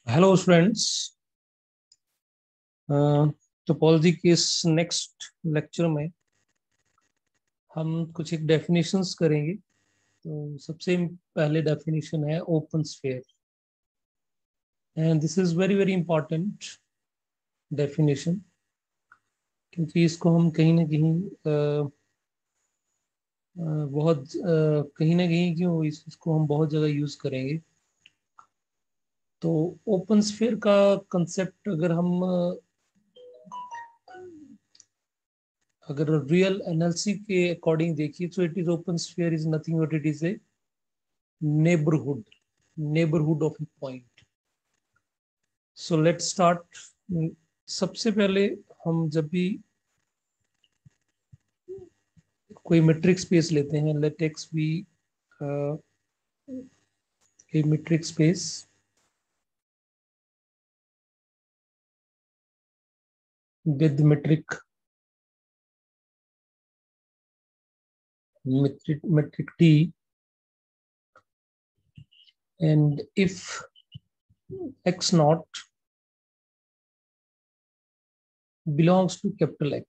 Hello friends. Topology के इस next lecture में हम कुछ एक डेफिनेशंस करेंगे। तो सबसे पहले डेफिनेशन है open sphere, and this is very very important definition, क्योंकि इसको हम कहीं ना कहीं बहुत कहीं ना कहीं क्यों इसको हम बहुत जगह यूज करेंगे। तो ओपन स्फीयर का कंसेप्ट अगर रियल एनएलसी के अकॉर्डिंग देखिए तो it is open sphere is nothing but it is a neighborhood neighborhood of a point. So let's start. सबसे पहले हम जब भी कोई मेट्रिक स्पेस लेते हैं, let x be a metric space with metric t, and if x naught belongs to capital X,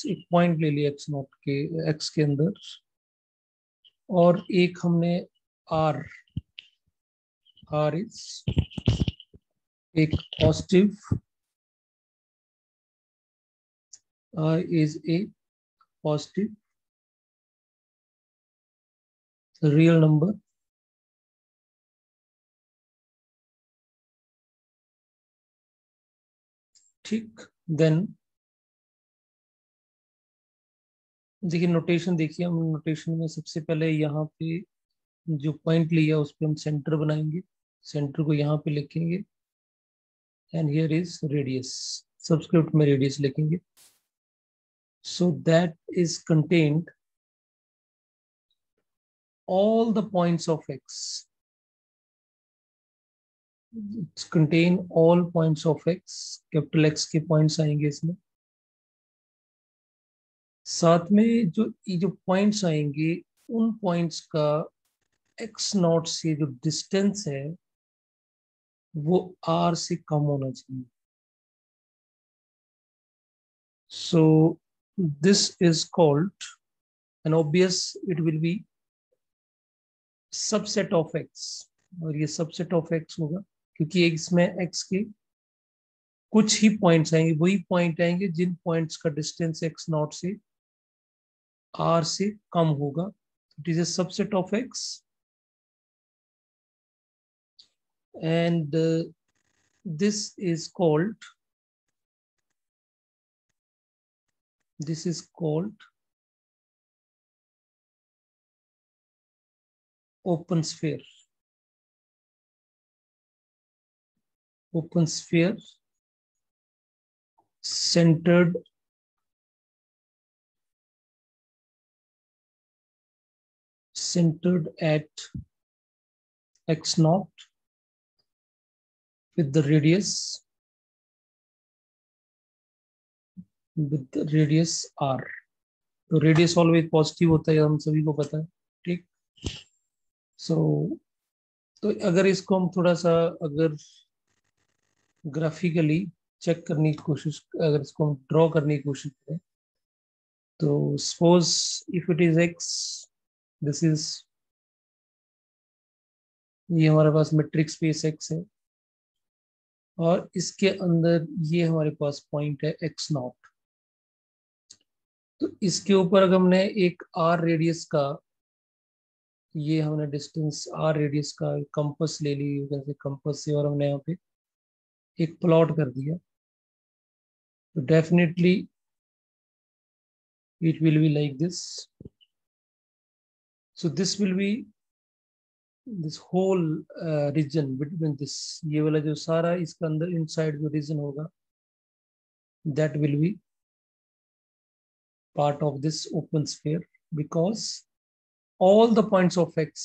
एक point ले लिया x नॉट के x के अंदर, और एक हमने r इज एक positive, r is a positive real number, ठीक। देन देखिए नोटेशन, देखिए हम नोटेशन में सबसे पहले यहाँ पे जो पॉइंट लिया उस पर हम सेंटर बनाएंगे, सेंटर को यहाँ पे लिखेंगे, and here is radius, subscript में रेडियस लिखेंगे। So that is contained all the points of x, it's contain all points of x, capital x के पॉइंट्स आएंगे इसमें। साथ में जो पॉइंट्स आएंगे उन पॉइंट्स का x नॉट से जो डिस्टेंस है वो r से कम होना चाहिए। So this is called, and obvious it will be subset of x, और ये सबसेट ऑफ x होगा क्योंकि इसमें x के कुछ ही पॉइंट्स आएंगे, वही पॉइंट आएंगे जिन पॉइंट्स का डिस्टेंस x नॉट से r से कम होगा। It is a subset of x, and this is called open sphere. Open sphere centered at x naught with the radius r. तो रेडियस ऑलवेज पॉजिटिव होता है, हम सभी को पता है, ठीक। सो तो अगर इसको हम थोड़ा सा अगर ग्राफिकली चेक करने की कोशिश, अगर इसको हम ड्रॉ करने की कोशिश करें, तो suppose if it is x, this is, ये हमारे पास मेट्रिक स्पेस x है, और इसके अंदर ये हमारे पास पॉइंट है x नॉट। तो इसके ऊपर अगर हमने एक r रेडियस का, ये हमने डिस्टेंस r रेडियस का कंपास ले ली, जैसे कंपास से, और हमने यहाँ पे एक प्लॉट कर दिया, तो definitely it will be like this. So this will be this whole region between this, ये वाला जो सारा इसका अंदर इनसाइड जो रीजन होगा, that will be part of this open sphere, because all the points of x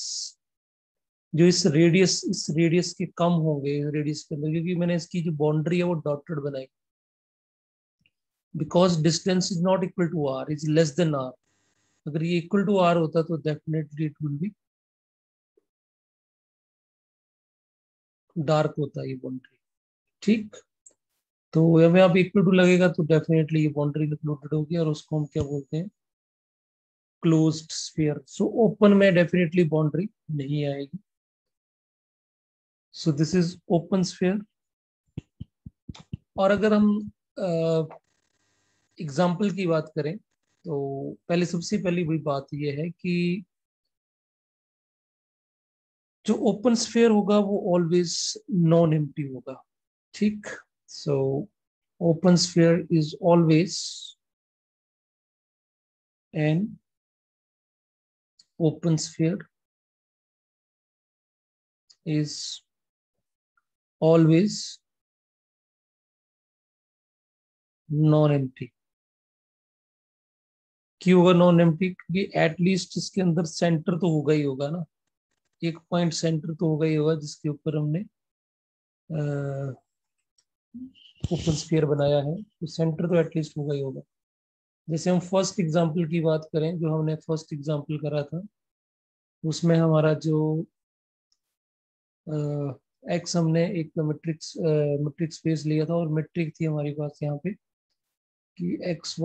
जो इस रेडियस के कम होंगे रेडियस के अंदर, क्योंकि मैंने इसकी जो बाउंड्री है वो डॉटेड बनाई, because distance is not equal to r, is less than r। अगर ये इक्वल टू r होता तो definitely it will be dark होता है ये बाउंड्री। ठीक, तो यहाँ पे इक्वल टू लगेगा तो डेफिनेटली ये बाउंड्री इंक्लूडेड होगी और उसको हम क्या बोलते हैं, क्लोज्ड स्फीयर। सो ओपन में डेफिनेटली बाउंड्री नहीं आएगी। सो दिस इज ओपन स्फीयर। और अगर हम एग्जाम्पल की बात करें तो पहले सबसे पहली बड़ी बात यह है कि जो ओपन स्फीयर होगा वो ऑलवेज नॉन एम्प्टी होगा। ठीक, so open sphere is always an open sphere is always non-empty। क्यों होगा नॉन एम्प्टी? क्योंकि एटलीस्ट इसके अंदर सेंटर तो होगा ही होगा ना, एक पॉइंट सेंटर तो होगा ही होगा जिसके ऊपर हमने ओपन स्फीयर बनाया है, तो सेंटर तो एटलीस्ट होगा ही होगा। जैसे हम फर्स्ट एग्जांपल की बात करें, जो हमने फर्स्ट एग्जांपल करा था, उसमें हमारा जो एक्स हमने एक मेट्रिक स्पेस लिया था और मेट्रिक थी हमारे पास यहाँ पे कि x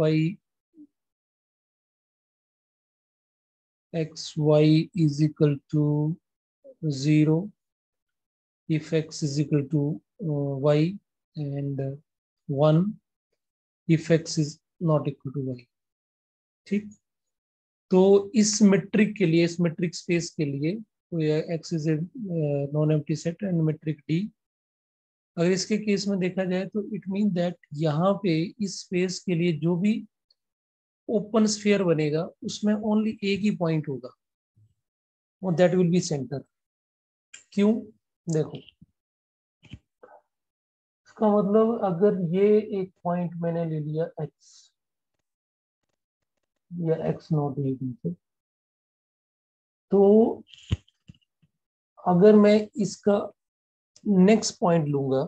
Y is equal to 0 if x is equal to y and 1 if x is not equal to y। ठीक, तो इस मेट्रिक के लिए, इस मेट्रिक स्पेस के लिए, तो x is a non empty set and metric d. अगर इसके केस में देखा जाए तो इट मीन दैट यहाँ पे इस स्पेस के लिए जो भी ओपन स्फीयर बनेगा उसमें ओनली एक ही पॉइंट होगा और दैट विल बी सेंटर। क्यों? देखो, इसका मतलब अगर ये एक पॉइंट मैंने ले लिया एक्स या एक्स नॉट ले लीजिए, तो अगर मैं इसका नेक्स्ट पॉइंट लूंगा,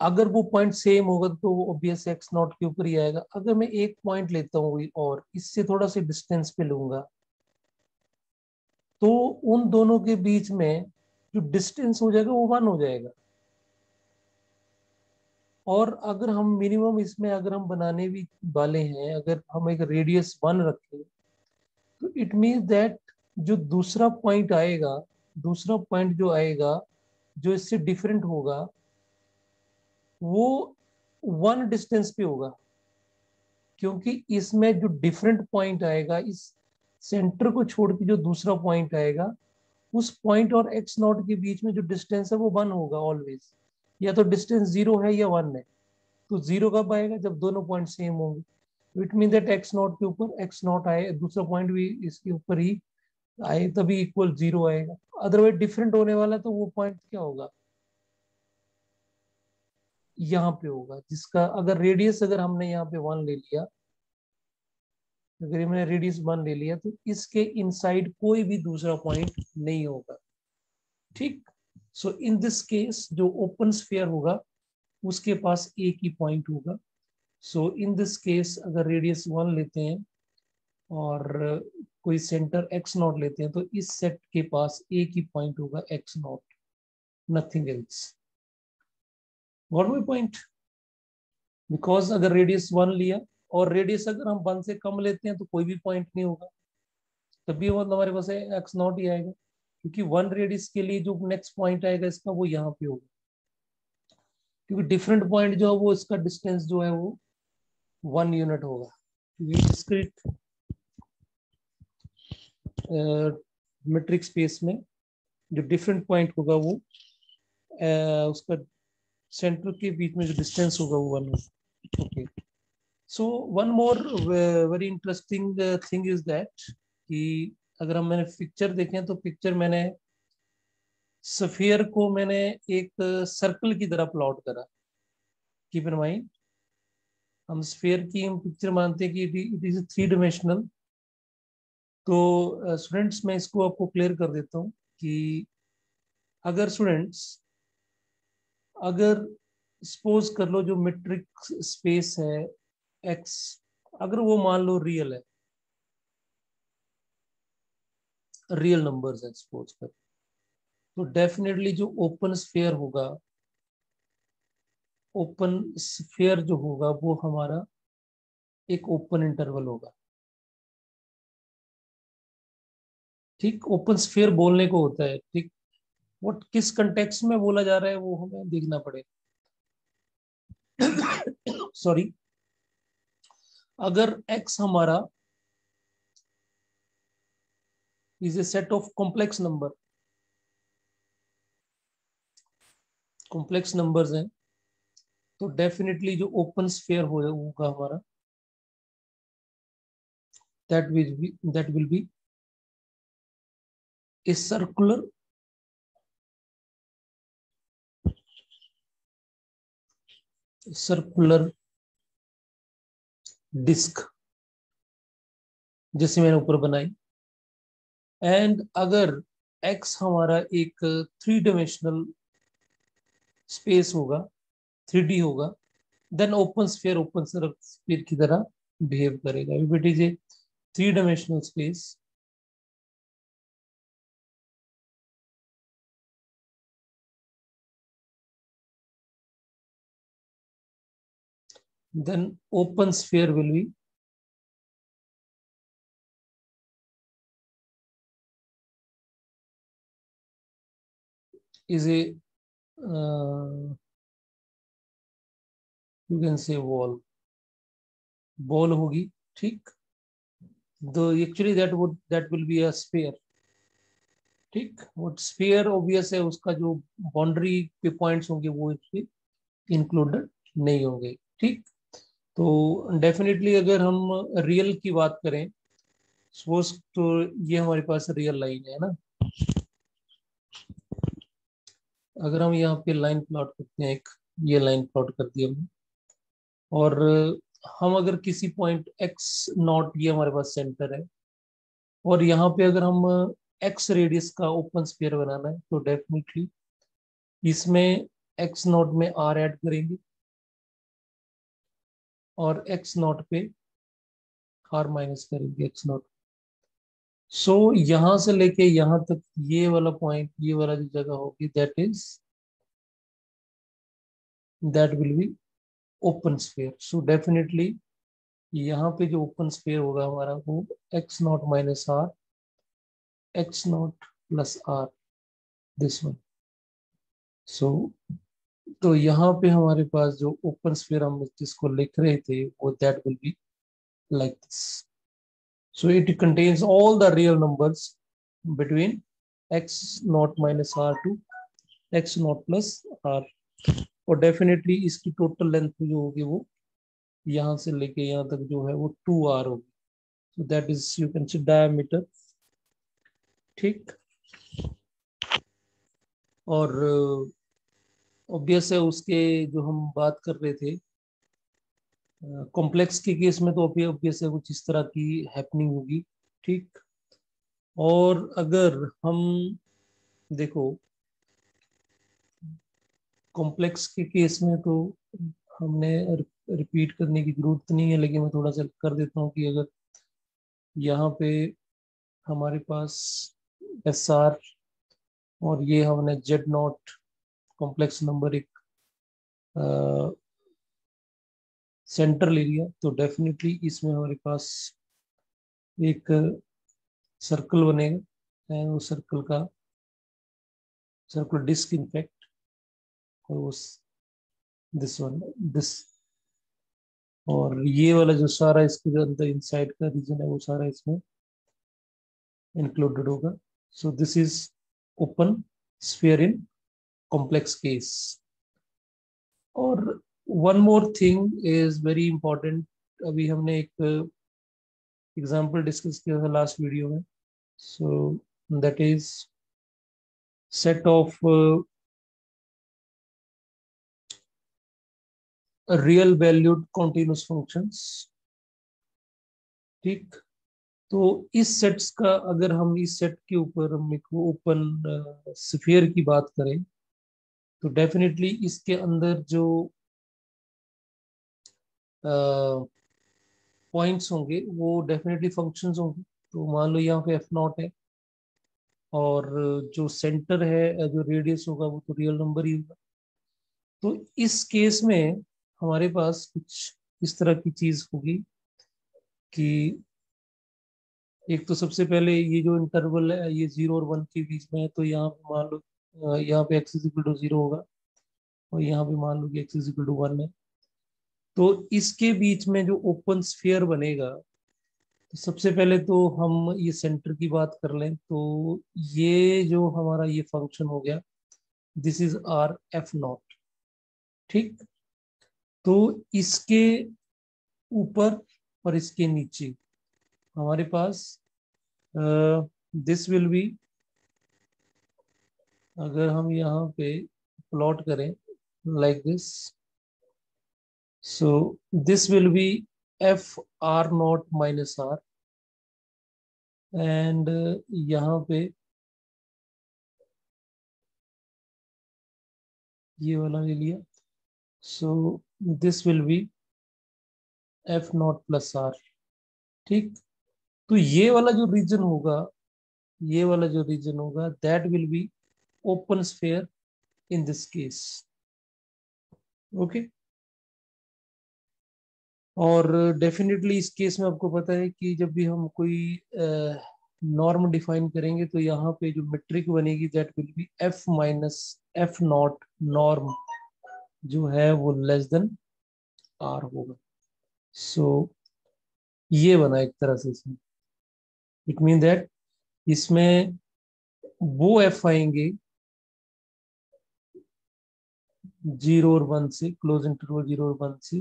अगर वो पॉइंट सेम होगा तो वो ऑब्वियस एक्स नॉट के ऊपर ही आएगा। अगर मैं एक पॉइंट लेता हूँ और इससे थोड़ा सा डिस्टेंस पे लूंगा, तो उन दोनों के बीच में जो डिस्टेंस हो जाएगा वो 1 हो जाएगा। और अगर हम मिनिमम इसमें अगर हम बनाने भी वाले हैं, अगर हम एक रेडियस 1 रखें, तो इट मीन्स दैट जो दूसरा पॉइंट आएगा, दूसरा पॉइंट जो आएगा जो इससे डिफरेंट होगा, वो 1 डिस्टेंस पे होगा। क्योंकि इसमें जो डिफरेंट पॉइंट आएगा, इस सेंटर को छोड़ के जो दूसरा पॉइंट आएगा, उस पॉइंट और एक्स नॉट के बीच में जो डिस्टेंस है वो 1 होगा ऑलवेज। या तो डिस्टेंस 0 है या 1 है। तो 0 कब आएगा? जब दोनों पॉइंट सेम होंगे। It mean that x not के ऊपर एक्स नॉट आए, दूसरा पॉइंट भी इसके ऊपर ही आए, तभी इक्वल 0 आएगा। अदरवाइज डिफरेंट होने वाला तो वो पॉइंट क्या होगा? यहाँ पे होगा, जिसका अगर रेडियस अगर हमने यहाँ पे 1 ले लिया, अगर हमने रेडियस 1 ले लिया, तो इसके इनसाइड कोई भी दूसरा पॉइंट नहीं होगा। ठीक, सो इन दिस केस जो ओपन स्फीयर होगा उसके पास एक ही पॉइंट होगा। सो इन दिस केस अगर रेडियस 1 लेते हैं और कोई सेंटर एक्स नॉट लेते हैं, तो इस सेट के पास एक ही पॉइंट होगा, x not, nothing else. What my point? Because अगर रेडियस 1 लिया और रेडियस अगर हम 1 से कम लेते हैं तो कोई भी पॉइंट नहीं होगा, तभी मतलब हमारे पास एक्स नॉट ही आएगा। क्योंकि 1 रेडियस के लिए जो नेक्स्ट पॉइंट आएगा इसका, वो यहाँ पे होगा। क्योंकि डिफरेंट पॉइंट जो है वो इसका डिस्टेंस जो है वो 1 यूनिट होगा। क्योंकि डिस्क्रीट मेट्रिक स्पेस में जो डिफरेंट पॉइंट होगा वो उसका सेंटर के बीच में जो डिस्टेंस होगा वो 1 होगा। Okay, so one more very interesting thing is that कि अगर हम मैंने पिक्चर देखें, तो पिक्चर मैंने स्फीयर को मैंने एक सर्कल की तरह प्लॉट करा। कीप इन माइंड, हम स्फीयर की हम पिक्चर मानते हैं कि इट इज 3 डायमेंशनल। तो स्टूडेंट्स मैं इसको आपको क्लियर कर देता हूँ कि अगर स्टूडेंट्स, अगर सपोज कर लो जो मेट्रिक स्पेस है एक्स, अगर वो मान लो रियल है, रियल नंबर्स है सपोज कर, तो डेफिनेटली जो ओपन स्फीयर होगा, ओपन स्फीयर जो होगा वो हमारा एक ओपन इंटरवल होगा। ठीक, ओपन स्फीयर बोलने को होता है। ठीक, वो किस कंटेक्स्ट में बोला जा रहा है वो हमें देखना पड़ेगा। सॉरी, अगर x हमारा is a set of complex number, complex numbers हैं, तो डेफिनेटली जो ओपन स्फीयर होगा हमारा, that will be a circular disc, जैसे मैंने ऊपर बनाई। एंड अगर x हमारा एक थ्री डायमेंशनल स्पेस होगा, 3D होगा, देन ओपन स्फीयर की तरह बिहेव करेगा। If it is a three dimensional space, then open sphere will be is a you can say ball होगी। ठीक, तो actually that will be a sphere। ठीक, वो स्फीयर ऑब्वियस है, उसका जो बाउंड्री पे पॉइंट्स होंगे वो इसमें इंक्लूडेड नहीं होंगे। ठीक, तो डेफिनेटली अगर हम रियल की बात करें, सपोज तो ये हमारे पास रियल लाइन है ना। अगर हम यहाँ पे लाइन प्लॉट करते हैं, एक ये लाइन प्लॉट कर दी हमने, और हम अगर किसी पॉइंट एक्स नॉट, ये हमारे पास सेंटर है, और यहाँ पे अगर हम एक्स रेडियस का ओपन स्फीयर बनाना है, तो डेफिनेटली इसमें एक्स नॉट में आर ऐड करेंगे, और एक्स नॉट पे आर माइनस करेंगे एक्स नॉट। सो यहाँ से लेके यहाँ तक ये वाला पॉइंट, ये वाला जो जगह होगी, that will be open sphere. So definitely यहाँ पे जो ओपन स्फीयर होगा हमारा, वो X not minus R, x not plus R, this one. So तो यहाँ पे हमारे पास जो ओपन स्फीयर हम जिसको लिख रहे थे, वो that will be like this. So it contains all the real numbers between x not minus r to x not plus r. और डेफिनेटली इसकी टोटल लेंथ जो होगी वो यहाँ से लेके यहाँ तक जो है वो 2r होगी। So that is you can see diameter. ठीक, और ऑब्वियस है उसके जो हम बात कर रहे थे, कॉम्प्लेक्स के केस में तो ऑब्वियस है कुछ इस तरह की हैपनिंग होगी। ठीक, और अगर हम देखो कॉम्प्लेक्स के केस में तो हमने रिपीट करने की जरूरत नहीं है, लेकिन मैं थोड़ा सा कर देता हूँ कि अगर यहाँ पे हमारे पास एस आर, और ये हमने जेड नॉट कॉम्प्लेक्स नंबर एक सेंटर ले लिया, तो डेफिनेटली इसमें हमारे पास एक सर्कल बनेगा, एंड उस सर्कल का सर्कल डिस्क इनफैक्ट, और उस दिस वन दिस, और ये वाला जो सारा इसके जो अंदर इनसाइड का रीजन है वो सारा इसमें इंक्लूडेड होगा। So this is open sphere in complex case. और one more thing is very important, अभी हमने एक एग्जांपल डिस्कस किया था लास्ट वीडियो में। So that is set of real valued continuous functions. ठीक, तो इस सेट्स का, अगर हम इस सेट के ऊपर हम एक ओपन स्फीयर की बात करें, तो डेफिनेटली इसके अंदर जो पॉइंट्स होंगे वो डेफिनेटली फंक्शंस होंगे। तो मान लो यहाँ पे एफ नॉट है, और जो सेंटर है, जो रेडियस होगा वो तो रियल नंबर ही होगा। तो इस केस में हमारे पास कुछ इस तरह की चीज होगी कि एक तो सबसे पहले ये जो इंटरवल है ये 0 और 1 के बीच में है, तो यहाँ पे मान लो यहाँ पे x इक्वल टू 0 होगा, और यहाँ पे मान लो कि x इक्वल टू 1 है। तो इसके बीच में जो ओपन स्फीयर बनेगा, तो सबसे पहले तो हम ये सेंटर की बात कर लें, तो ये जो हमारा ये फंक्शन हो गया, this is R F not. ठीक, तो इसके ऊपर और इसके नीचे हमारे पास दिस विल बी, अगर हम यहाँ पे प्लॉट करें like this, so this will be f r not minus r, and यहाँ पे ये वाला ले लिया, so this will be f not plus r. ठीक, तो ये वाला जो रीजन होगा, ये वाला जो रीजन होगा, that will be open sphere in this case. Okay, और डेफिनेटली इस केस में आपको पता है कि जब भी हम कोई नॉर्म डिफाइन करेंगे, तो यहाँ पे जो मेट्रिक बनेगी that will be F minus F not norm, जो है वो लेस देन आर होगा। सो ये बना एक तरह से इसमें, इट मीन दैट इसमें वो एफ आएंगे 0 और 1 से, क्लोज इंटरवल 0 और 1 से,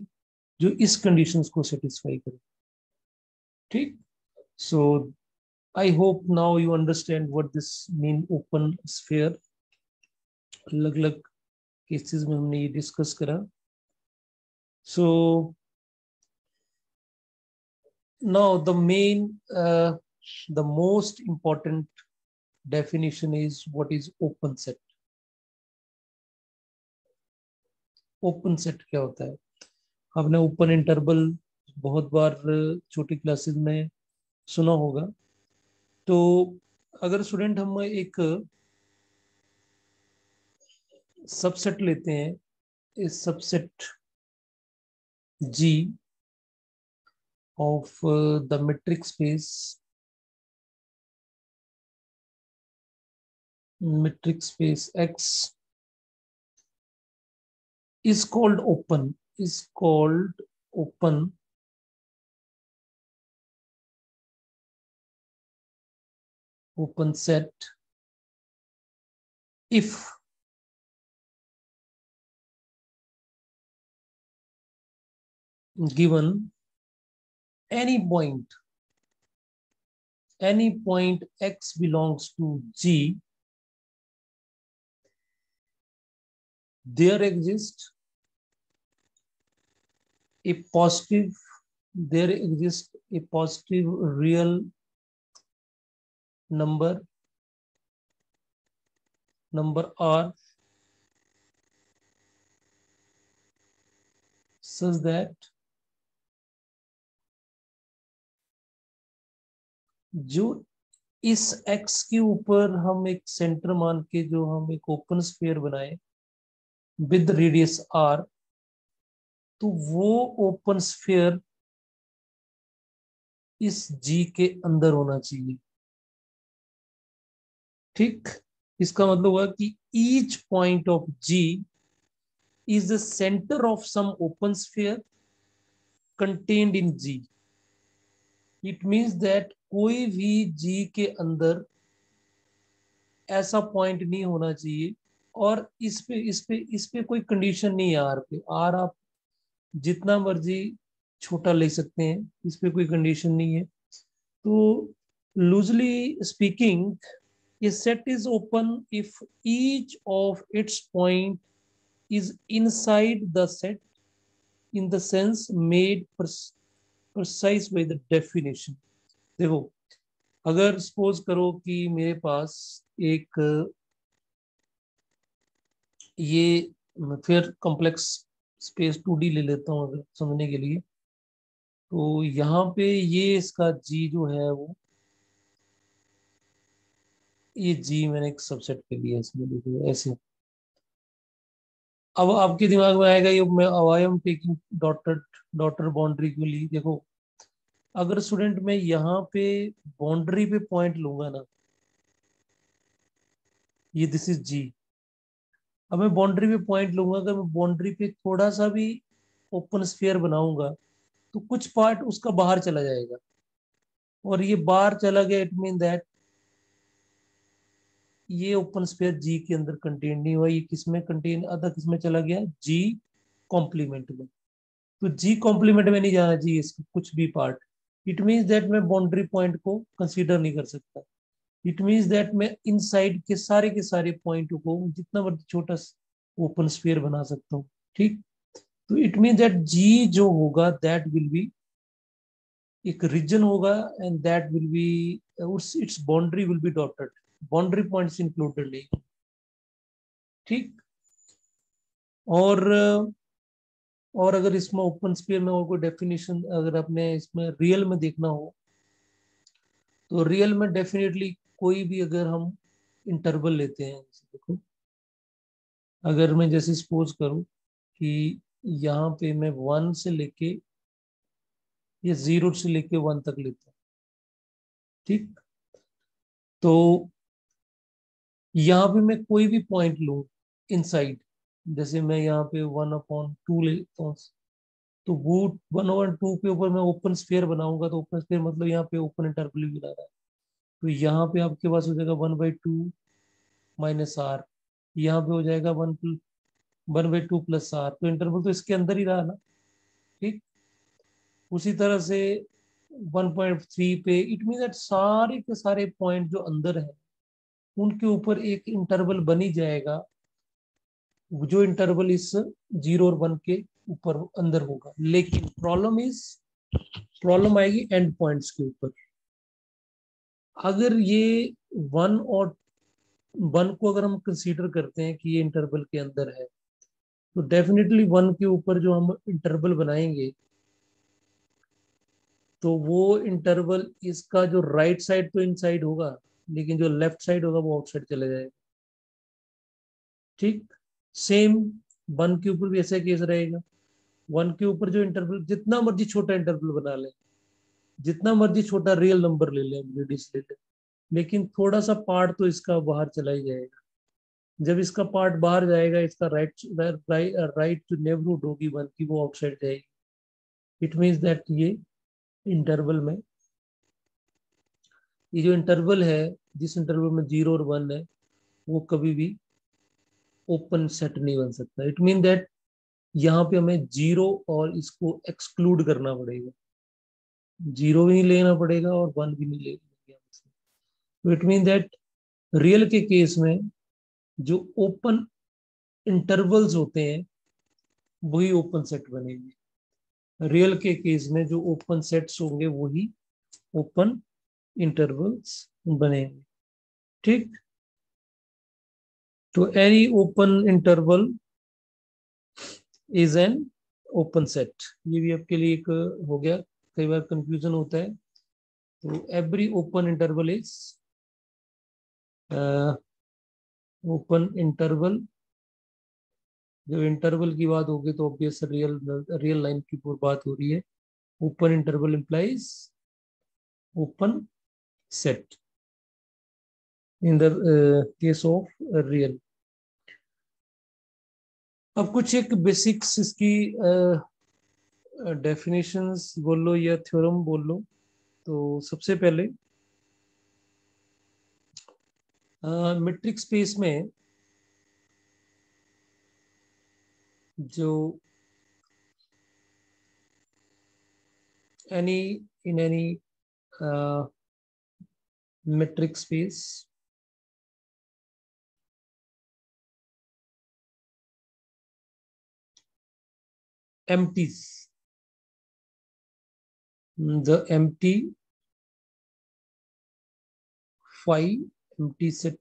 जो इस कंडीशंस को सेटिस्फाई करे। ठीक, सो I hope now you understand what this mean open sphere। अलग अलग केसेस में हमने ये डिस्कस करा। So now the most important definition is what is open set। Open set क्या होता है? आपने ओपन इंटरवल बहुत बार छोटी क्लासेस में सुना होगा। तो अगर स्टूडेंट हम एक सबसेट लेते हैं, इस subset G of the metric space X is called open set if given any point X belongs to G, there exists a positive real number R, such that जो इस X के ऊपर हम एक सेंटर मान के जो हम एक ओपन स्फीयर बनाए विद रेडियस R, तो वो ओपन स्फीयर इस G के अंदर होना चाहिए। ठीक, इसका मतलब हुआ कि each point of G is the center of some open sphere contained in G। It means that कोई भी G के अंदर ऐसा पॉइंट नहीं होना चाहिए, और इस पे कोई कंडीशन नहीं है। आर आप जितना मर्जी छोटा ले सकते हैं, इस पे कोई कंडीशन नहीं है। तो loosely speaking, a set is open if each of its point is inside the set in the sense made precise by the definition। देखो, अगर सपोज करो कि मेरे पास एक ये, फिर कॉम्प्लेक्स स्पेस 2D ले लेता हूँ अगर समझने के लिए, तो यहाँ पे ये इसका G जो है वो ये जी मैंने एक सबसेट कर लिया इसमें, देखो ऐसे। अब आपके दिमाग में आएगा ये, मैं I am taking daughter daughter boundary क्यों ली? देखो, अगर स्टूडेंट मैं यहाँ पे बाउंड्री पे पॉइंट लूंगा ना, ये दिस इज जी। अब मैं बाउंड्री पे पॉइंट लूंगा, अगर मैं बाउंड्री पे थोड़ा सा भी ओपन स्फीयर बनाऊंगा तो कुछ पार्ट उसका बाहर चला जाएगा, और ये बाहर चला गया, इट मीन दैट ये ओपन स्फीयर जी के अंदर कंटेन नहीं हुआ, ये किसमें कंटेन, आधा किसमें चला गया, जी कॉम्प्लीमेंट में। तो जी कॉम्प्लीमेंट में नहीं जाना चाहिए इसका कुछ भी पार्ट। इट मीन्स दैट मैं बाउंड्री पॉइंट को कंसीडर नहीं कर सकता। इट मीन्स दैट मैं इनसाइड के सारे पॉइंट को जितना मर्जी छोटा ओपन स्फीयर बना सकता हूँ। ठीक, तो इट मीन्स दैट जी जो होगा दैट विल बी एक रीजन होगा, and that will B it's boundary will be dotted, boundary points included नहीं। ठीक, और अगर इसमें ओपन स्पेयर में और कोई डेफिनेशन अगर आपने इसमें रियल में देखना हो, तो रियल में डेफिनेटली कोई भी अगर हम इंटरवल लेते हैं, जैसे देखो, अगर मैं जैसे सपोज करूं कि यहाँ पे मैं 1 से लेके या 0 से लेके 1 तक लेता हूँ। ठीक, तो यहाँ पे मैं कोई भी पॉइंट लूँ इनसाइड, जैसे मैं यहाँ पे 1/2 लेता हूँ, तो वो 1/2 के ऊपर मैं ओपन स्फीयर बनाऊंगा, तो ओपन स्फीयर मतलब यहाँ पे ओपन इंटरवल भी बना रहा है। तो यहाँ पे आपके पास हो जाएगा 1/2 माइनस आर, यहाँ पे हो जाएगा 1/2 प्लस आर, तो इंटरवल तो इसके अंदर ही रहा ना। ठीक, उसी तरह से 1.3 पे इट मीन दैट सारे के सारे पॉइंट जो अंदर है उनके ऊपर एक इंटरवल बनी जाएगा, जो इंटरवल इस 0 और 1 के ऊपर अंदर होगा। लेकिन प्रॉब्लम आएगी एंड पॉइंट्स के ऊपर। अगर ये 1 को अगर हम कंसीडर करते हैं कि ये इंटरवल के अंदर है, तो डेफिनेटली 1 के ऊपर जो हम इंटरवल बनाएंगे, तो वो इंटरवल इसका जो राइट साइड तो इनसाइड होगा, लेकिन जो लेफ्ट साइड होगा वो आउटसाइड चले जाएगा। ठीक, सेम 1 के ऊपर भी ऐसा केस रहेगा। 1 के ऊपर जो इंटरवल, जितना मर्जी छोटा इंटरवल बना ले, जितना मर्जी छोटा रियल नंबर ले ले, रेडियस ले ले, लेकिन थोड़ा सा पार्ट तो इसका बाहर चला ही जाएगा। जब इसका पार्ट बाहर जाएगा, इसका राइट जो नेबरहुड होगी 1 की, वो आउटसाइड जाएगी। इट मीन्स दैट ये इंटरवल में, ये जो इंटरवल है, जिस इंटरवल में 0 और 1 है, वो कभी भी ओपन सेट नहीं बन सकता। इट मीन दैट यहाँ पे हमें 0 और इसको एक्सक्लूड करना पड़ेगा, 0 भी नहीं लेना पड़ेगा और 1 भी नहीं लेना। तो इट मीन दैट रियल के केस में जो ओपन इंटरवल्स होते हैं वही ओपन सेट बनेंगे। रियल के केस में जो ओपन सेट्स होंगे वही ओपन इंटरवल्स बनेंगे। ठीक, तो any open interval is an open set, ये भी आपके लिए एक हो गया। कई बार कंफ्यूजन होता है, तो every open interval is open interval. जब इंटरवल की बात होगी तो ऑब्वियस रियल रियल लाइन की बात हो रही है। Open interval implies open set in the case of real. अब कुछ एक बेसिक्स इसकी डेफिनेशंस बोल लो या थ्योरम बोल लो। तो सबसे पहले मीट्रिक स्पेस में जो any in any metric space, empties, the phi, empty set,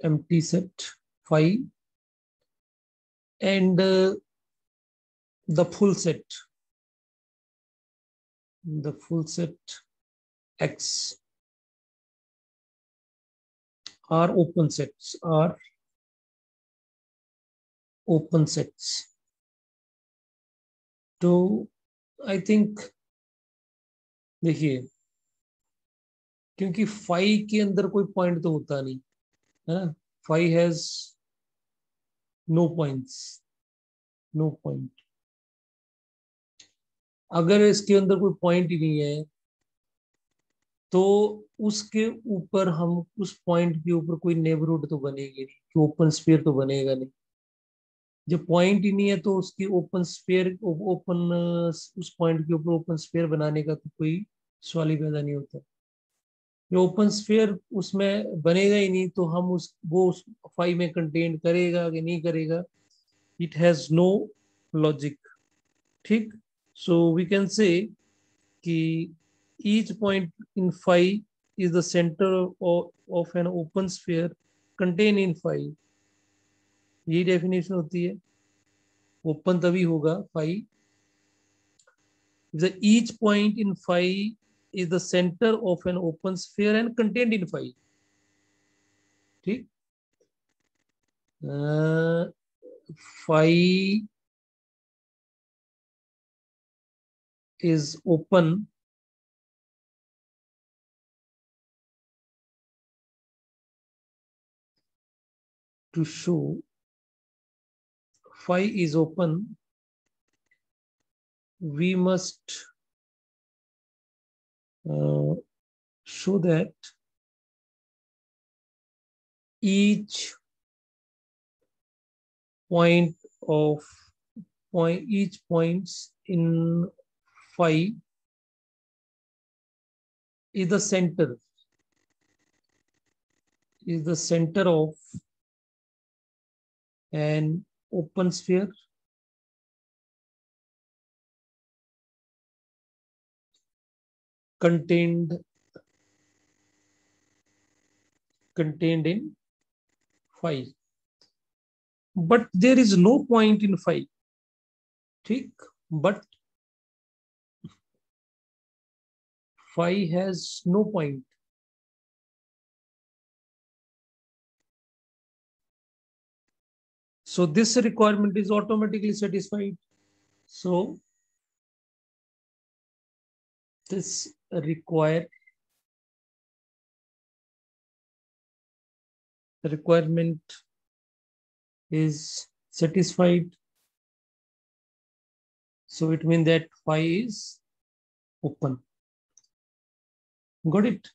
empty set phi, and the full set x are open sets. तो आई थिंक देखिए, क्योंकि फाइव के अंदर कोई पॉइंट तो होता नहीं है ना, five has no points, no point. अगर इसके अंदर कोई पॉइंट ही नहीं है तो उसके ऊपर हम उस पॉइंट के ऊपर कोई नेबरहुड तो बनेगी नहीं, कि ओपन स्फीयर तो बनेगा नहीं। जब पॉइंट ही नहीं है तो उसकी ओपन स्फीयर ओपन उस पॉइंट के ऊपर ओपन स्फीयर बनाने का तो कोई सवाल ही पैदा नहीं होता। जो ओपन स्फीयर उसमें बनेगा ही नहीं तो हम उस फाइव में कंटेन करेगा कि नहीं करेगा, इट हैज नो लॉजिक। ठीक, सो वी कैन से कि each point in phi is the center of an open sphere contained in phi। यही डेफिनेशन होती है। ओपन तभी होगा phi if the each point in phi is the center of an open sphere and contained in phi। ठीक, phi is open to show phi is open, we must show that each point of each points in phi is the center of an open sphere contained in phi, but there is no point in phi। ठीक, but phi has no point। So this requirement is automatically satisfied। So this requirement is satisfied, so it means that phi is open। Got it?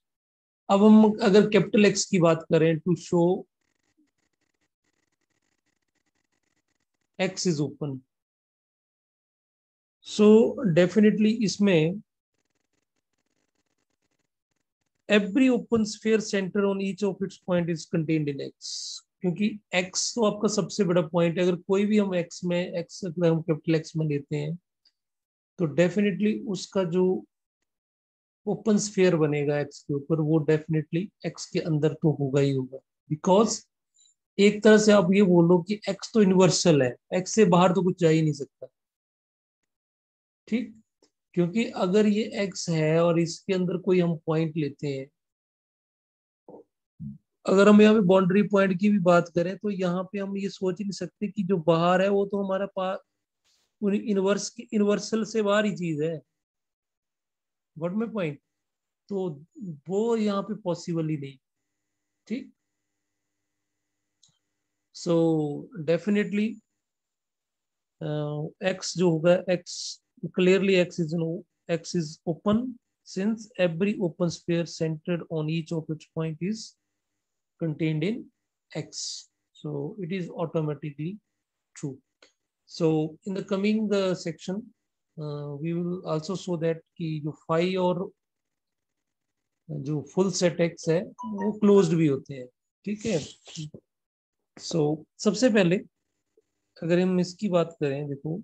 अब हम अगर capital x की बात करें to show X is open, so definitely इसमें every open sphere centre on each of its point is contained in X. क्योंकि X तो आपका सबसे बड़ा पॉइंट है। अगर कोई भी हम एक्स में एक्स अगर हम कैपिटल एक्स में लेते हैं तो डेफिनेटली उसका जो ओपन स्फीयर बनेगा एक्स के ऊपर वो डेफिनेटली एक्स के अंदर तो होगा ही होगा। बिकॉज एक तरह से आप ये बोलो कि एक्स तो यूनिवर्सल है, एक्स से बाहर तो कुछ जा ही नहीं सकता। ठीक, क्योंकि अगर ये एक्स है और इसके अंदर कोई हम पॉइंट लेते हैं, अगर हम यहाँ पे बाउंड्री पॉइंट की भी बात करें तो यहाँ पे हम ये सोच ही नहीं सकते कि जो बाहर है वो तो हमारा पास यूनिवर्सल से बाहर ही चीज है। What my point? तो वो यहाँ पे पॉसिबल ही नहीं। ठीक, सो डेफिनेटली एक्स जो होगा x clearly x is open since every open sphere centered on each of its point is contained in X. So it is automatically true. So in the coming section, we will also show that कि जो phi और जो full set X है वो closed भी होते हैं। ठीक है, so सबसे पहले अगर हम इसकी बात करें, देखो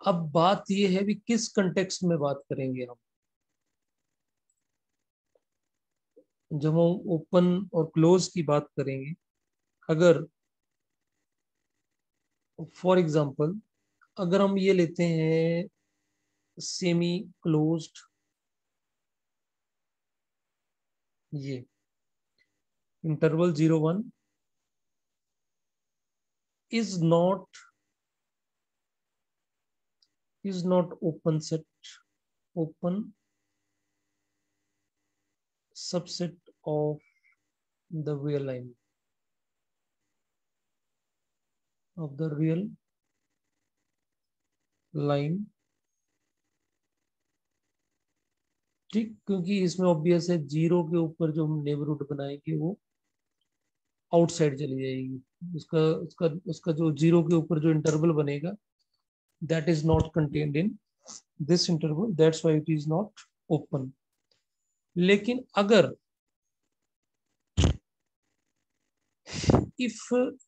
अब बात ये है भी किस कंटेक्स्ट में बात करेंगे हम। जब हम ओपन और क्लोज की बात करेंगे, अगर फॉर एग्जांपल अगर हम ये लेते हैं सेमी क्लोज्ड ये interval 0 1 is not open set, open subset of the real line, of the real line. ठीक, क्योंकि इसमें ऑब्वियस है 0 के ऊपर जो हम नेबरहुड बनाएंगे वो आउटसाइड चली जाएगी। उसका उसका उसका जो 0 के ऊपर जो इंटरवल बनेगा that is not contained in this interval, that's why it is not open. लेकिन अगर if,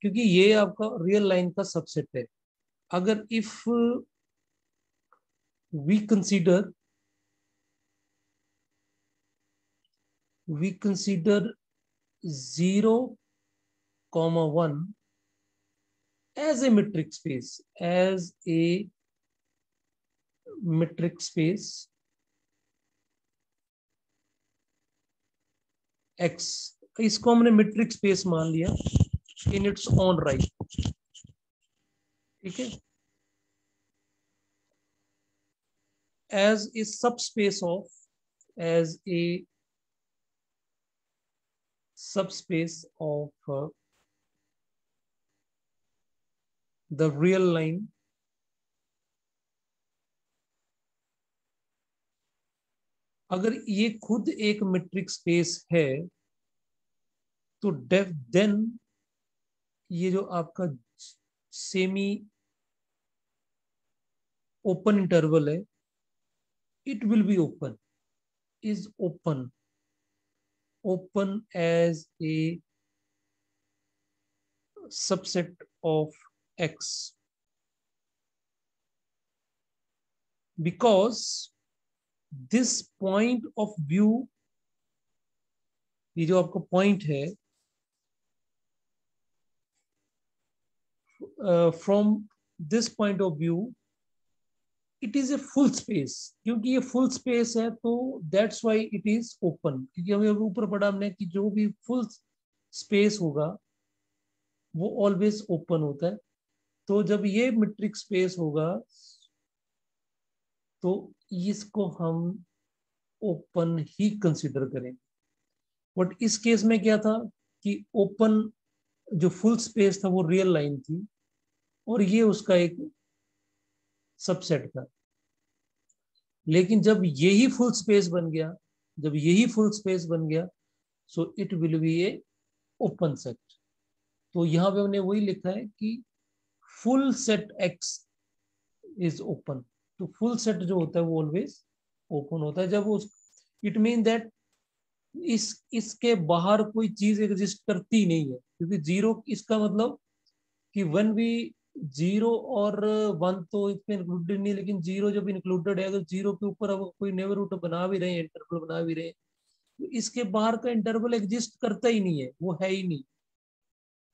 क्योंकि ये आपका रियल लाइन का सबसेट है, अगर if we consider 0, 1 as a metric space, as a metric space X, इसको हमने metric space मान लिया in its own right, ठीक है, as a subspace of, as a subspace of the real line अगर ये खुद एक metric space है तो देन ये जो आपका सेमी ओपन इंटरवल है it will be open, is open as a subset of X, because this point of view, ये जो आपका पॉइंट है, from this point of view it is a full space, क्योंकि ये full space है तो that's why it is open, क्योंकि हमें ऊपर पढ़ा हमने कि जो भी full space होगा वो always open होता है, तो जब ये metric space होगा तो इसको हम ओपन ही कंसिडर करेंगे। बट इस केस में क्या था कि ओपन जो फुल स्पेस था वो रियल लाइन थी और ये उसका एक सबसेट था, लेकिन जब यही फुल स्पेस बन गया, जब यही फुल स्पेस बन गया so it will B A open set. तो यहां पे हमने वही लिखा है कि full set x is open, तो फुल सेट जो होता है वो ऑलवेज ओपन होता है जब उस, इट मीन दैट इसके बाहर कोई चीज एग्जिस्ट करती नहीं है, क्योंकि 0 इसका मतलब कि वन भी 0 और 1 तो इसमें इंक्लूडेड नहीं, लेकिन 0 जब इंक्लूडेड है तो 0 के ऊपर अब कोई नेबरहुड बना भी रहे हैं, इंटरवल बना भी रहे हैं, तो इसके बाहर का इंटरवल एग्जिस्ट करता ही नहीं है, वो है ही नहीं,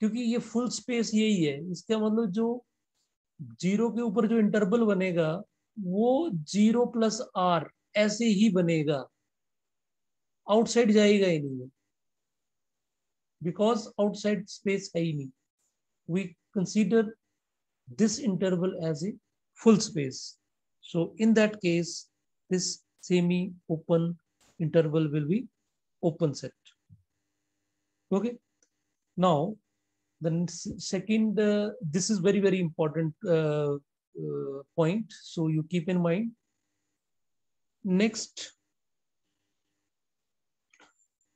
क्योंकि ये फुल स्पेस यही है। इसका मतलब जो 0 के ऊपर जो इंटरवल बनेगा वो 0+r ऐसे ही बनेगा, आउटसाइड जाएगा ही नहीं, बिकॉज आउटसाइड स्पेस है ही नहीं। We consider this interval as a full space, so in that case this semi open interval will be open set. Okay, now the second this is very important point, so you keep in mind. Next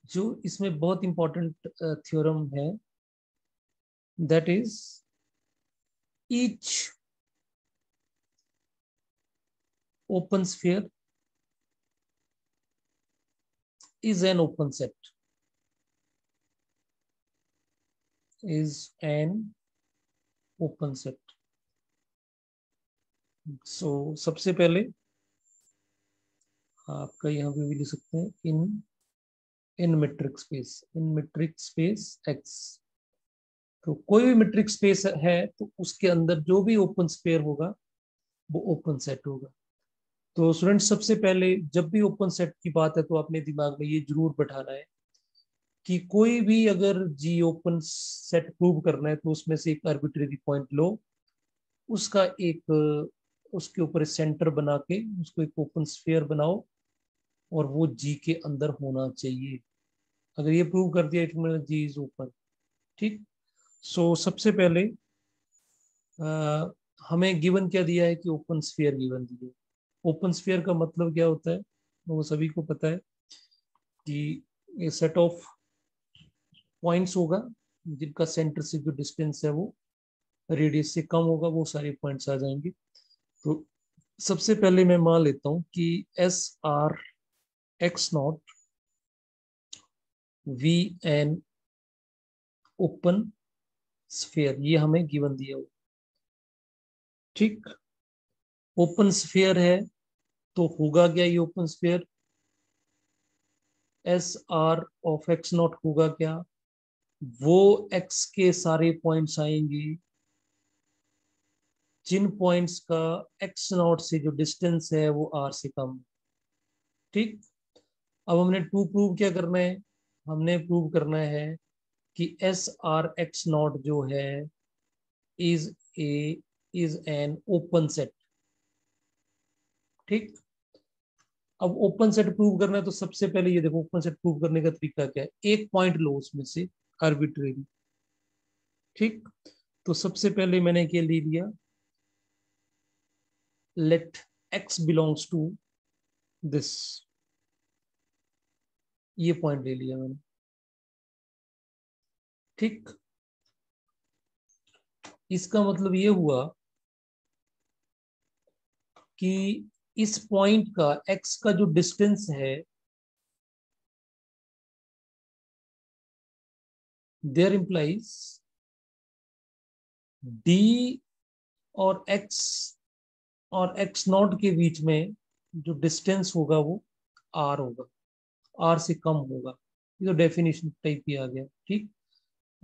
जो इसमें बहुत important theorem है, that is each open sphere is an open set, is an open set. So सबसे पहले आपका यहाँ पे भी लिख सकते हैं इन मेट्रिक स्पेस X, तो कोई भी मेट्रिक स्पेस है तो उसके अंदर जो भी ओपन स्पेयर होगा वो ओपन सेट होगा। तो स्टूडेंट सबसे पहले जब भी ओपन सेट की बात है तो अपने दिमाग में ये जरूर बैठाना है कि कोई भी अगर जी ओपन सेट प्रूव करना है तो उसमें से एक आर्बिट्रेरी पॉइंट लो, उसका एक उसके ऊपर सेंटर बना के उसको एक ओपन स्फीयर बनाओ और वो जी के अंदर होना चाहिए। अगर ये प्रूव कर दिया it mean g is open. ठीक। सो सबसे पहले हमें गिवन क्या दिया है कि ओपन स्फीयर गिवन दिया है। ओपन स्फीयर का मतलब क्या होता है वो सभी को पता है कि ये सेट ऑफ पॉइंट्स होगा जिनका सेंटर से जो डिस्टेंस है वो रेडियस से कम होगा, वो सारे पॉइंट्स आ जाएंगे। तो सबसे पहले मैं मान लेता हूं कि S r x not V an open sphere, ये हमें गिवन दिया हो। ठीक। ओपन स्फीयर है तो होगा क्या ये open sphere, S R of x not होगा क्या, वो एक्स के सारे पॉइंट्स आएंगे जिन पॉइंट्स का एक्स नॉट से जो डिस्टेंस है वो आर से कम है। ठीक। अब हमने टू प्रूव क्या करना है, हमने प्रूव करना है कि एस आर एक्स नॉट जो है is a is an open set. ठीक। अब ओपन सेट प्रूव करना है तो सबसे पहले ये देखो ओपन सेट प्रूव करने का तरीका क्या है, एक पॉइंट लो उसमें से आर्बिट्रेरी। ठीक। तो सबसे पहले मैंने क्या ले लिया, let x belongs to this, ये पॉइंट ले लिया मैंने। ठीक। इसका मतलब ये हुआ कि इस पॉइंट का एक्स का जो डिस्टेंस है देयर इंप्लाइज डी और एक्स और एक्स नॉट के बीच में जो डिस्टेंस होगा वो आर होगा, आर से कम होगा। ये तो डेफिनेशन टाइप ही आ गया। ठीक।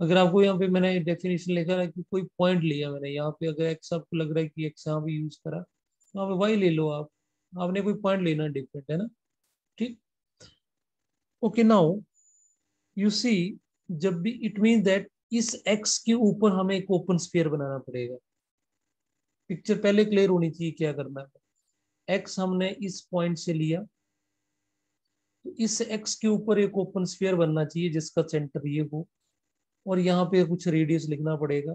अगर आपको यहाँ पे मैंने डेफिनेशन लिखा है कि कोई पॉइंट लिया मैंने यहाँ पे, अगर एक्स आपको लग रहा है कि एक्स यहाँ पे यूज करा तो यहाँ पे वाई ले लो आप, आपने कोई पॉइंट लेना डिफरेंट है ना। ठीक। ओके नाउ यू सी, जब भी इट मीन दैट इस एक्स के ऊपर हमें एक ओपन स्फीयर बनाना पड़ेगा। पिक्चर पहले क्लियर होनी चाहिए क्या करना है। एक्स हमने इस पॉइंट से लिया तो इस एक्स के ऊपर एक ओपन स्फीयर बनना चाहिए जिसका सेंटर ये हो, और यहाँ पे कुछ रेडियस लिखना पड़ेगा।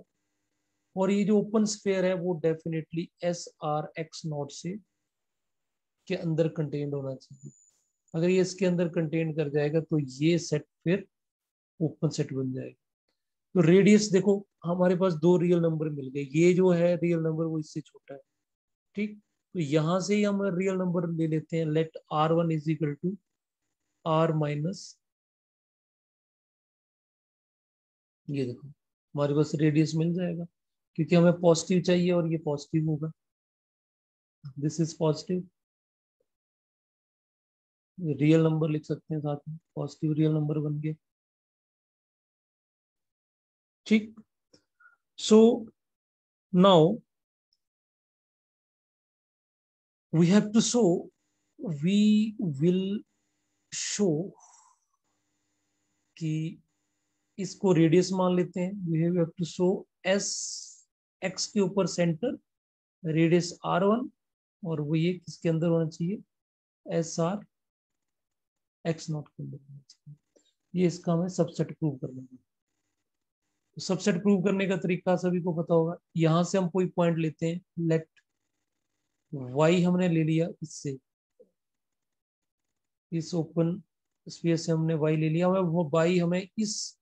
और ये जो ओपन स्फीयर है वो definitely S r x not से के अंदर कंटेन्ड होना चाहिए। अगर ये इसके अंदर कंटेन कर जाएगा तो ये सेट फिर ओपन सेट बन जाएगा। तो रेडियस देखो हमारे पास दो रियल नंबर मिल गए, ये जो है रियल नंबर वो इससे छोटा है। ठीक। तो यहां से ही हम रियल नंबर ले लेते हैं, let r one is equal to r minus, ये देखो हमारे पास रेडियस मिल जाएगा क्योंकि हमें पॉजिटिव चाहिए और ये पॉजिटिव होगा, this is positive. Real number लिख सकते हैं साथ में, पॉजिटिव रियल नंबर बन गए। ठीक। So now we have to show, we will show कि इसको रेडियस मान लेते हैं। We have to show s x के ऊपर सेंटर रेडियस आर वन, और वो ये किसके अंदर होना चाहिए, एस आर एक्स नॉट के अंदर होना चाहिए। ये इसका हमें सबसेट प्रूव करना है। तो सबसेट प्रूव करने का तरीका सभी को पता होगा, यहां से हम कोई पॉइंट लेते हैं, लेट वाई हमने ले लिया इससे, इस ओपन स्पेयर से हमने वाई ले लिया, हमें वो वाई हमें इस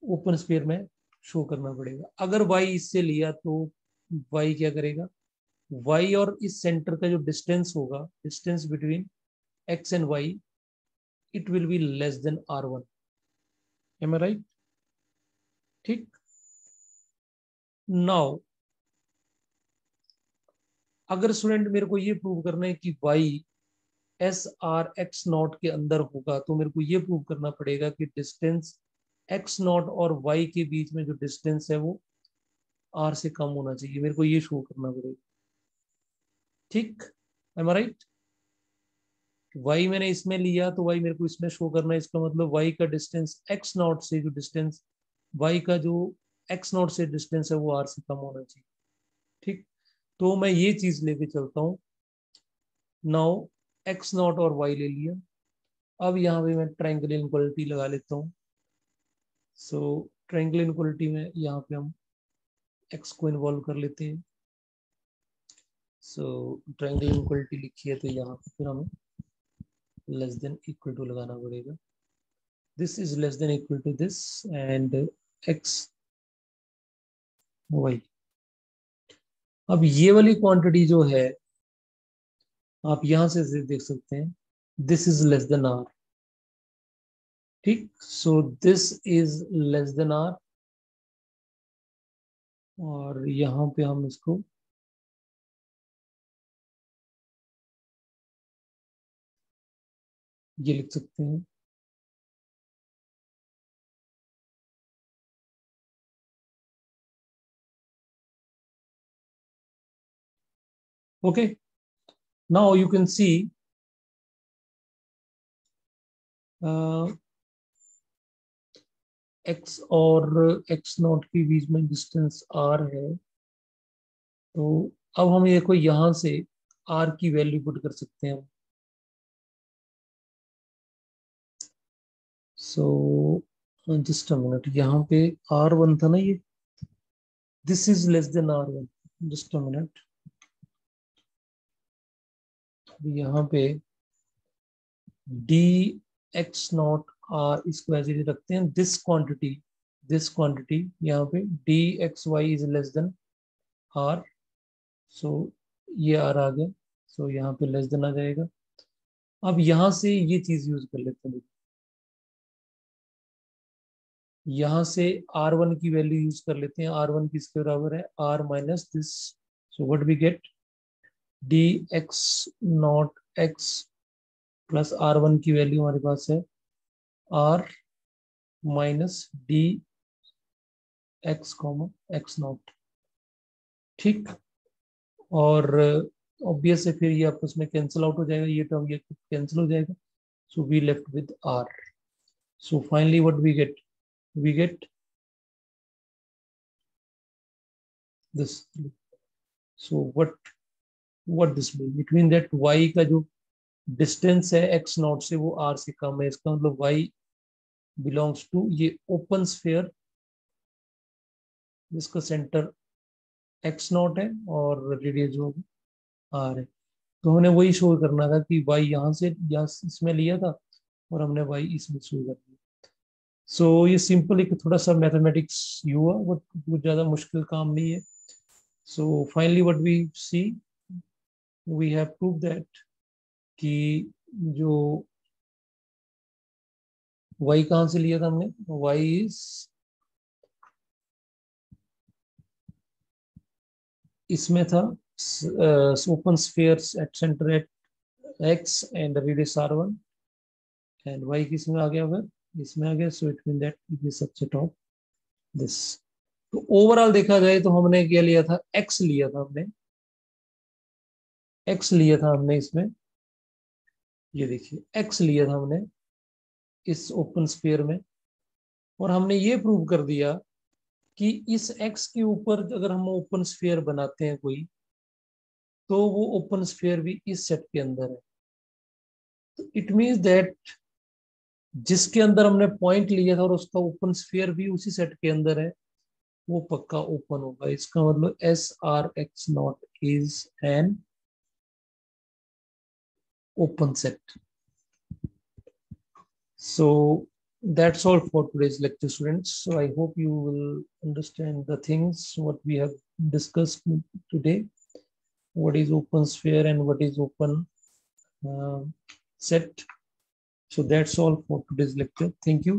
ओपन स्पेयर में शो करना पड़ेगा। अगर वाई इससे लिया तो वाई क्या करेगा, वाई और इस सेंटर का जो डिस्टेंस होगा, distance between x and y, it will be less than r one. Am I right. ठीक। नाउ अगर स्टूडेंट मेरे को ये प्रूव करना है कि y s r x not के अंदर होगा तो मेरे को ये प्रूव करना पड़ेगा कि डिस्टेंस एक्स नॉट और वाई के बीच में जो डिस्टेंस है वो आर से कम होना चाहिए, मेरे को ये शो करना पड़ेगा। ठीक। M I right. y मैंने इसमें लिया तो y मेरे को इसमें शो करना है, इसका मतलब y का डिस्टेंस x नॉट से, जो डिस्टेंस y का जो x नॉट से डिस्टेंस है वो r से कम होना चाहिए। ठीक, तो मैं ये चीज लेके चलता हूँ। नाउ x नॉट और y ले लिया। अब यहाँ पे मैं ट्रायंगल इनइक्वालिटी लगा लेता हूँ। सो ट्रायंगल इनइक्वालिटी में यहाँ पे हम x को इन्वॉल्व कर लेते हैं। सो ट्रायंगल इनइक्वालिटी लिखी है तो यहाँ पे फिर हमें लेस देन इक्वल टू लगाना पड़ेगा। This is less than equal to this and x y। अब ये वाली क्वांटिटी जो है आप यहां से देख सकते हैं, this is less than r। ठीक, सो this is less than r, और यहाँ पे हम इसको ये लिख सकते हैं। Okay, now you can see x और x नॉट के बीच में डिस्टेंस r है। तो अब हम ये को यहां से r की वैल्यू पुट कर सकते हैं। सो जस्ट अ मिनट, यहाँ पे r1 था ना, ये this is less then r1। Just a minute, यहाँ पे डी एक्स नॉट आर, इसको ऐसे ही रखते हैं। दिस क्वांटिटी यहाँ पे D X Y is less than R. So ये आर आ गया, सो यहाँ पे लेस देन आ जाएगा। अब यहाँ से ये चीज यूज कर लेते हैं। यहाँ से R1 की वैल्यू यूज कर लेते हैं। R1 किसके बराबर है, R minus this. So what we get, d x not x plus R1 की वैल्यू हमारे पास है R minus d x comma x not. ठीक, और ऑब्वियस है फिर ये आपस में कैंसिल आउट हो जाएगा, ये टर्म ये कैंसिल हो जाएगा। So we left with R। So finally what we get this. So what this mean, it mean that y का जो डिस्टेंस है x नॉट से वो r से कम है। इसका मतलब y बिलोंग्स टू ये ओपन स्फीयर जिसका सेंटर x नॉट है और रेडियस जो r है। तो हमने वही शो करना था कि y यहाँ से यहाँ इसमें लिया था और हमने y इसमें शो कर दिया। सो ये सिंपल एक थोड़ा सा मैथमेटिक्स हुआ, बट कुछ ज्यादा मुश्किल काम नहीं है। So finally what we see, we have prove that कि जो y कहाँ से लिया था हमने, y इज इसमें था open spheres at centre at x and radius r1, and y किस में आ गया, फिर इसमें आ गया। So it mean that it is subset of this. तो ओवरऑल देखा जाए तो हमने क्या लिया था, x लिया था हमने, x लिया था हमने इसमें, ये देखिए x लिया था हमने इस ओपन स्फीयर में, और हमने ये प्रूव कर दिया कि इस x के ऊपर अगर हम ओपन स्फीयर बनाते हैं कोई, तो वो ओपन स्फीयर भी इस सेट के अंदर है। तो इट मीन्स दैट जिसके अंदर हमने पॉइंट लिया था और उसका ओपन स्फीयर भी उसी सेट के अंदर है, वो पक्का ओपन होगा। इसका मतलब S r x not is an open set. So that's all for today's lecture, students. So I hope you will understand the things what we have discussed today. What is open sphere and what is open set. So that's all for today's lecture. Thank you.